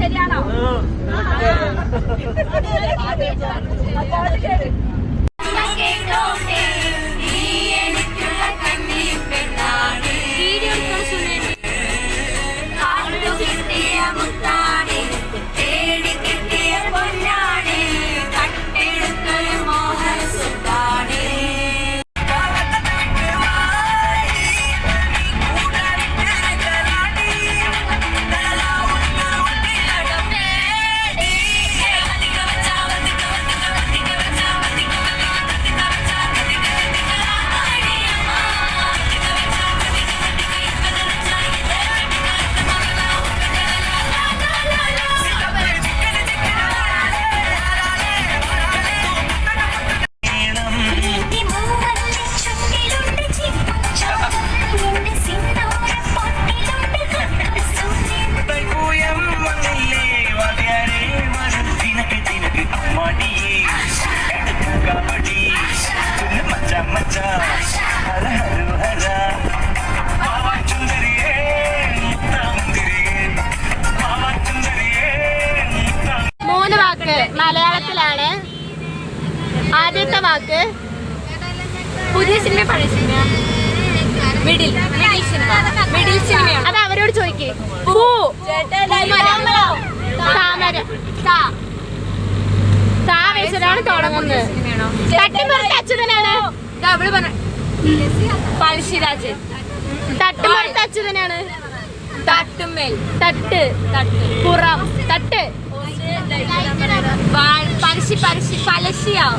ശരിയാണോ? മലയാളത്തിലാണ്. ആദ്യത്തെ വാക്ക് പുതിയ സിനിമ പഴയ സിനിമ മിഡിൽ സിനിമ. അത് അവരോട് ചോദിക്കേ. പൂ, താമര, താ വെച്ചിട്ടാണ് തുടങ്ങുന്നത്. തട്ടിപ്പുറത്ത് അച്യുതനാണ്. പഴശ്ശിരാജൻ. തട്ടുപുറത്ത് അച്യുതനാണ്. തട്ടുമേൽ, തട്ട്, പുറം, തട്ട്,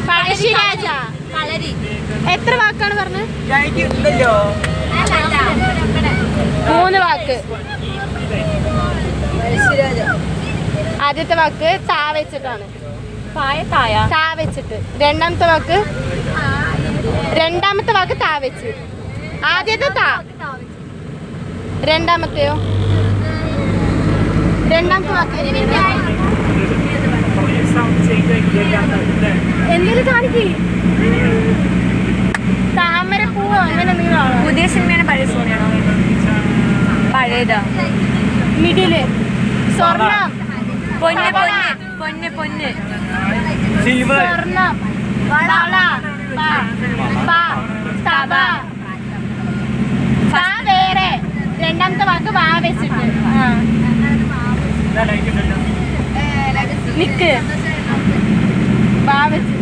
പഴശ്ശിരാജ. എത്ര വാക്കാണ് പറഞ്ഞത്? 3 വാക്ക്. ആദ്യത്തെ വാക്ക് താ വെച്ചിട്ടാണ്. താ വെച്ചിട്ട്. രണ്ടാമത്തെ വാക്ക് താ വെച്ച്. ആദ്യത്തെ താ. രണ്ടാമത്തെയോ? രണ്ടാമത്തെ വാക്ക് എന്തെങ്കിലും കാണിക്കേ. താമരപ്പൂവോ അങ്ങനെ എന്തെങ്കിലും. പുതിയ സിനിമയാണ് പഴയ സിനിമയാണോ? പഴയതാ. മിഡില്. സ്വർണം. പൊന്ന് പൊന്ന് പൊന്ന് പൊന്ന്. സ്വർണം. വള. വേറെ. രണ്ടാമത്തെ വാക്ക് വാ വെച്ചിട്ട്. നിക്ക്. വാ വെച്ച്